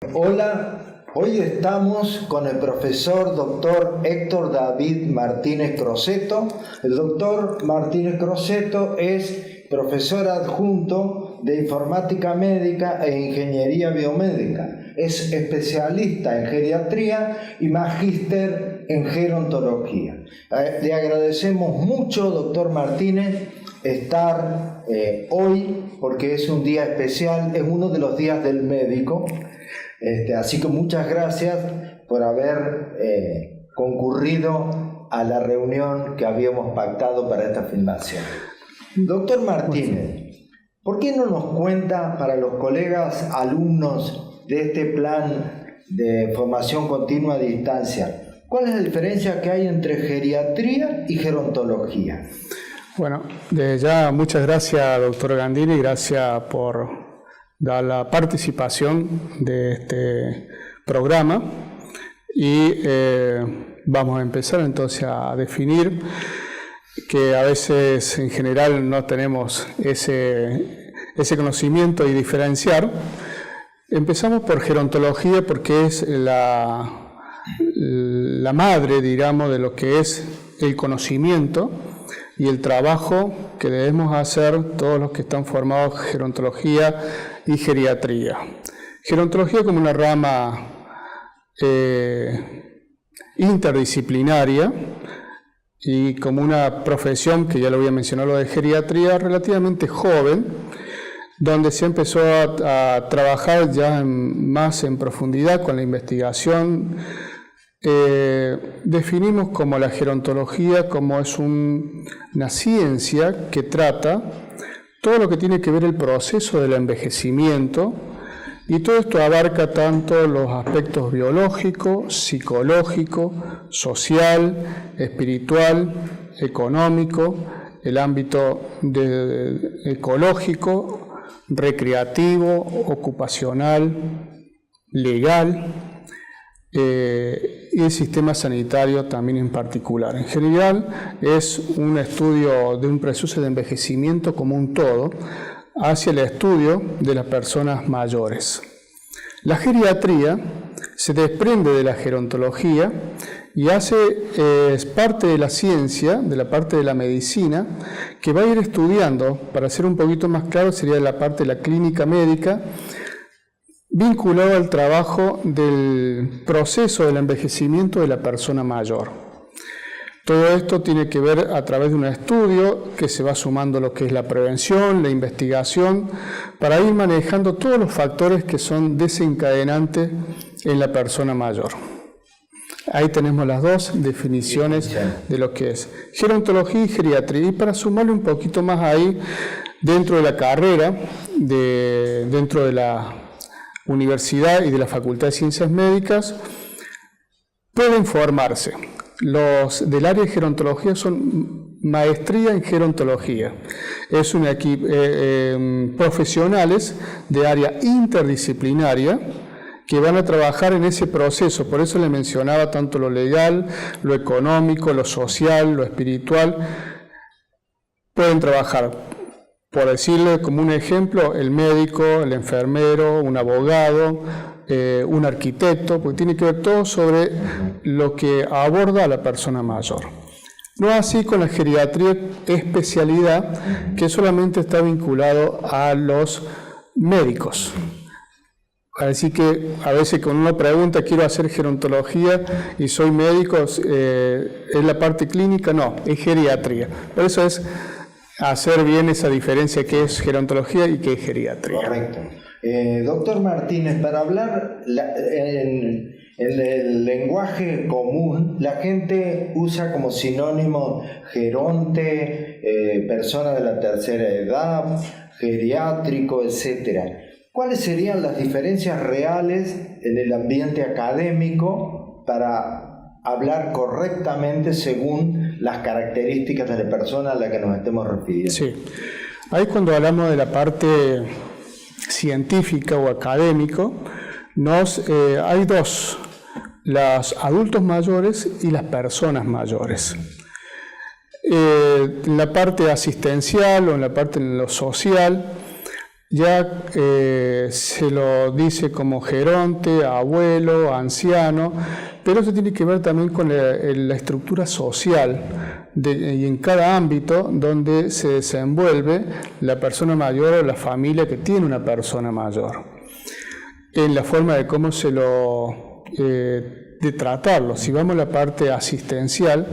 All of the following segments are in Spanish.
Hola, hoy estamos con el profesor doctor Héctor David Martínez Crosetto. El doctor Martínez Crosetto es profesor adjunto de Informática Médica e Ingeniería Biomédica. Es especialista en geriatría y magíster en gerontología. Le agradecemos mucho, doctor Martínez, estar hoy, porque es un día especial, es uno de los días del médico. Así que muchas gracias por haber concurrido a la reunión que habíamos pactado para esta filmación. Doctor Martínez, ¿por qué no nos cuenta para los colegas alumnos de este plan de formación continua a distancia, cuál es la diferencia que hay entre geriatría y gerontología? Bueno, desde ya muchas gracias, doctor Gandini, gracias por dar la participación de este programa y vamos a empezar entonces a definir que a veces en general no tenemos ese conocimiento y diferenciar. Empezamos por gerontología porque es la madre, digamos, de lo que es el conocimiento y el trabajo que debemos hacer todos los que están formados en gerontología y geriatría. Gerontología como una rama interdisciplinaria y como una profesión, que ya lo voy a mencionar, lo de geriatría, relativamente joven, donde se empezó a trabajar ya más en profundidad con la investigación. Definimos como la gerontología como es una ciencia que trata todo lo que tiene que ver el proceso del envejecimiento, y todo esto abarca tanto los aspectos biológico, psicológico, social, espiritual, económico, el ámbito ecológico, recreativo, ocupacional, legal, y el sistema sanitario también en particular. En general es un estudio de un proceso de envejecimiento como un todo hacia el estudio de las personas mayores. La geriatría se desprende de la gerontología y es parte de la ciencia, de la parte de la medicina, que va a ir estudiando, para ser un poquito más claro, sería la parte de la clínica médica, vinculado al trabajo del proceso del envejecimiento de la persona mayor. Todo esto tiene que ver a través de un estudio que se va sumando lo que es la prevención, la investigación, para ir manejando todos los factores que son desencadenantes en la persona mayor. Ahí tenemos las dos definiciones de lo que es gerontología y geriatría. Y para sumarle un poquito más ahí, dentro de la carrera, dentro de la universidad y de la Facultad de Ciencias Médicas, pueden formarse. Los del área de gerontología son maestría en gerontología. Es un equipo profesionales de área interdisciplinaria que van a trabajar en ese proceso. Por eso le mencionaba tanto lo legal, lo económico, lo social, lo espiritual. Pueden trabajar, por decirle como un ejemplo, el médico, el enfermero, un abogado, un arquitecto, porque tiene que ver todo sobre lo que aborda a la persona mayor. No así con la geriatría, especialidad que solamente está vinculado a los médicos. Así que a veces cuando uno pregunta, quiero hacer gerontología y soy médico, ¿es la parte clínica? No, es geriatría. Por eso es hacer bien esa diferencia que es gerontología y que es geriatría. Correcto. Doctor Martínez, para hablar en el lenguaje común, la gente usa como sinónimo geronte, persona de la tercera edad, geriátrico, etc. ¿Cuáles serían las diferencias reales en el ambiente académico para hablar correctamente según las características de la persona a la que nos estemos refiriendo? Sí, ahí cuando hablamos de la parte científica o académico, hay dos, los adultos mayores y las personas mayores. En la parte asistencial o en la parte de lo social, ya se lo dice como geronte, abuelo, anciano, pero eso tiene que ver también con la estructura social y en cada ámbito donde se desenvuelve la persona mayor o la familia que tiene una persona mayor, en la forma de cómo se lo de tratarlo. Si vamos a la parte asistencial,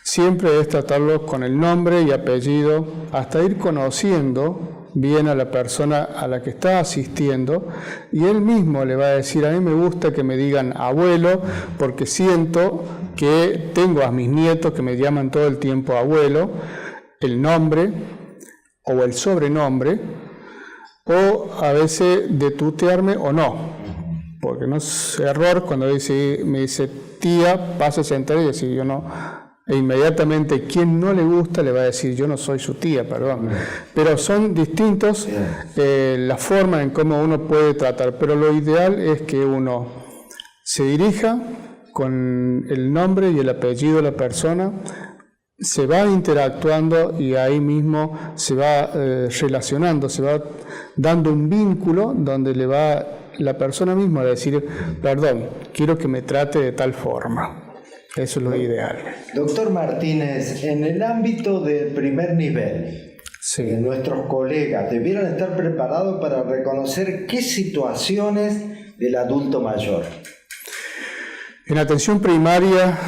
siempre es tratarlo con el nombre y apellido hasta ir conociendo bien a la persona a la que está asistiendo, y él mismo le va a decir: a mí me gusta que me digan abuelo porque siento que tengo a mis nietos que me llaman todo el tiempo abuelo, el nombre o el sobrenombre, o a veces de tutearme o no, porque no es error cuando me dice tía, pasa a sentar y decir yo no. E inmediatamente quien no le gusta le va a decir yo no soy su tía, perdón. Pero son distintos la forma en cómo uno puede tratar, pero lo ideal es que uno se dirija con el nombre y el apellido de la persona, se va interactuando y ahí mismo se va relacionando, se va dando un vínculo donde le va la persona misma a decir perdón, quiero que me trate de tal forma. Eso es lo ideal. Doctor Martínez, en el ámbito del primer nivel, sí, nuestros colegas debieran estar preparados para reconocer qué situaciones del adulto mayor. En atención primaria,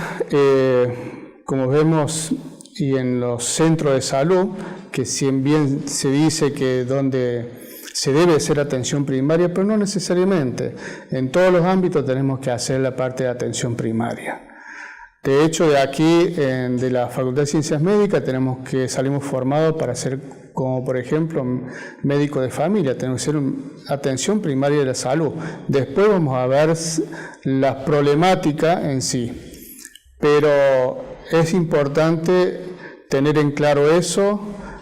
como vemos, y en los centros de salud, que si bien se dice que donde se debe hacer atención primaria, pero no necesariamente. En todos los ámbitos tenemos que hacer la parte de atención primaria. De hecho, de aquí, de la Facultad de Ciencias Médicas, salimos formados para ser, como por ejemplo, médico de familia, tenemos que hacer atención primaria de la salud. Después vamos a ver las problemáticas en sí. Pero es importante tener en claro eso,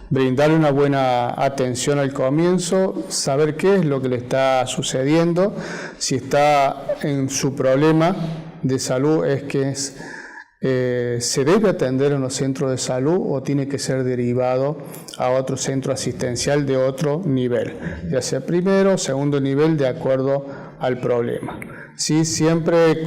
brindarle una buena atención al comienzo, saber qué es lo que le está sucediendo, si está en su problema de salud, se debe atender en los centros de salud o tiene que ser derivado a otro centro asistencial de otro nivel, ya sea primero o segundo nivel de acuerdo al problema. Sí, siempre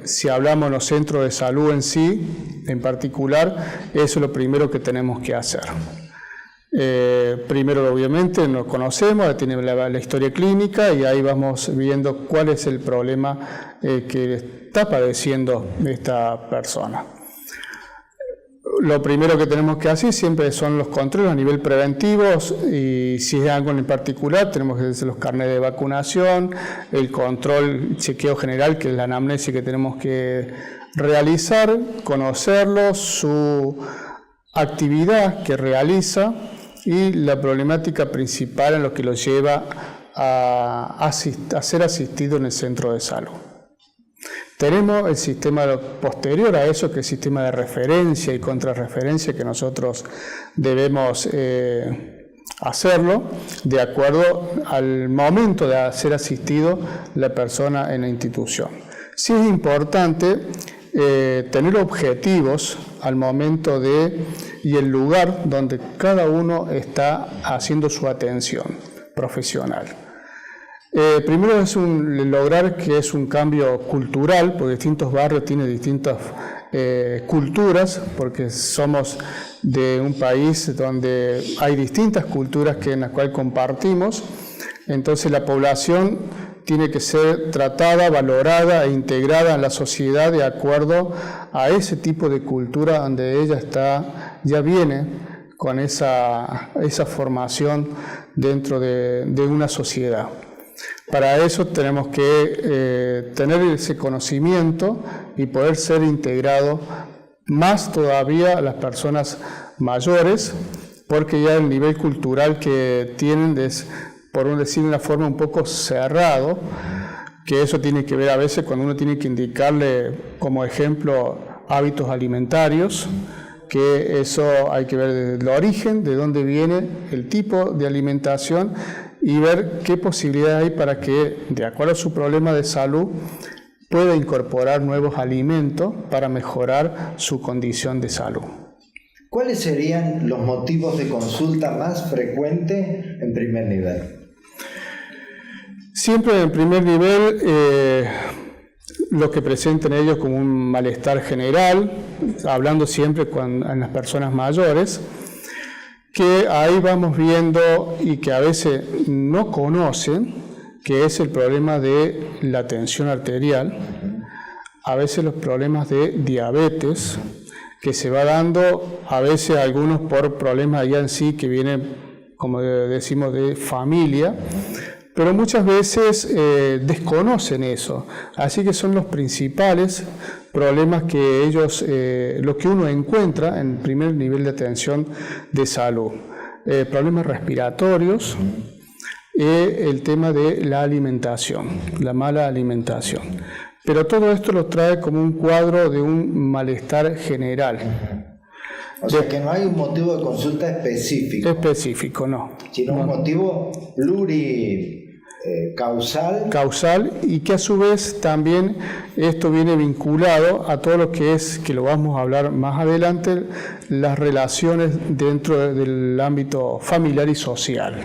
si hablamos de los centros de salud en sí, en particular, eso es lo primero que tenemos que hacer. Primero, obviamente, nos conocemos, tiene la historia clínica y ahí vamos viendo cuál es el problema que está padeciendo esta persona. Lo primero que tenemos que hacer siempre son los controles a nivel preventivo, y si es algo en particular tenemos que hacer los carnets de vacunación, el control, chequeo general, que es la anamnesis que tenemos que realizar, conocerlo, su actividad que realiza y la problemática principal en lo que lo lleva a ser asistido en el centro de salud. Tenemos el sistema posterior a eso, que es el sistema de referencia y contrarreferencia, que nosotros debemos hacerlo de acuerdo al momento de ser asistido la persona en la institución. Sí es importante tener objetivos al momento y el lugar donde cada uno está haciendo su atención profesional. Primero es lograr que es un cambio cultural, porque distintos barrios tienen distintas culturas, porque somos de un país donde hay distintas culturas en las cuales compartimos. Entonces la población tiene que ser tratada, valorada e integrada en la sociedad de acuerdo a ese tipo de cultura donde ella ya viene con esa formación dentro de una sociedad. Para eso tenemos que tener ese conocimiento y poder ser integrado más todavía a las personas mayores, porque ya el nivel cultural que tienen es, por decir de una forma un poco cerrado, que eso tiene que ver a veces cuando uno tiene que indicarle como ejemplo hábitos alimentarios, que eso hay que ver desde el origen, de dónde viene el tipo de alimentación y ver qué posibilidad hay para que, de acuerdo a su problema de salud, pueda incorporar nuevos alimentos para mejorar su condición de salud. ¿Cuáles serían los motivos de consulta más frecuentes en primer nivel? Siempre en primer nivel, lo que presentan ellos como un malestar general, hablando siempre en las personas mayores, que ahí vamos viendo y que a veces no conocen, que es el problema de la tensión arterial, a veces los problemas de diabetes, que se va dando a veces algunos por problemas ya en sí que vienen, como decimos, de familia, pero muchas veces desconocen eso. Así que son los principales problemas que ellos, lo que uno encuentra en primer nivel de atención de salud. Problemas respiratorios, el tema de la alimentación, la mala alimentación. Pero todo esto lo trae como un cuadro de un malestar general. O sea que no hay un motivo de consulta específico. Específico, no. Sino un motivo pluricausal. Causal, y que a su vez también esto viene vinculado a todo lo que es, que lo vamos a hablar más adelante, las relaciones dentro del ámbito familiar y social.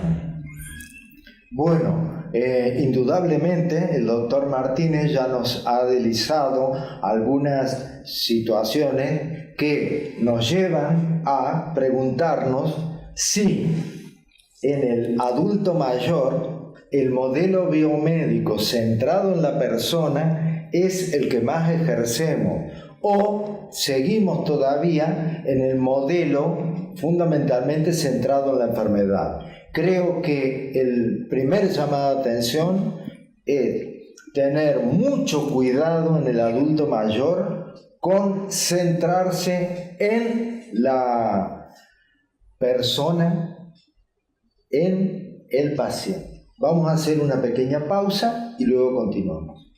Bueno, indudablemente el doctor Martínez ya nos ha deslizado algunas situaciones que nos llevan a preguntarnos si en el adulto mayor el modelo biomédico centrado en la persona es el que más ejercemos o seguimos todavía en el modelo fundamentalmente centrado en la enfermedad. Creo que el primer llamado de atención es tener mucho cuidado en el adulto mayor con centrarse en la persona, en el paciente. Vamos a hacer una pequeña pausa y luego continuamos.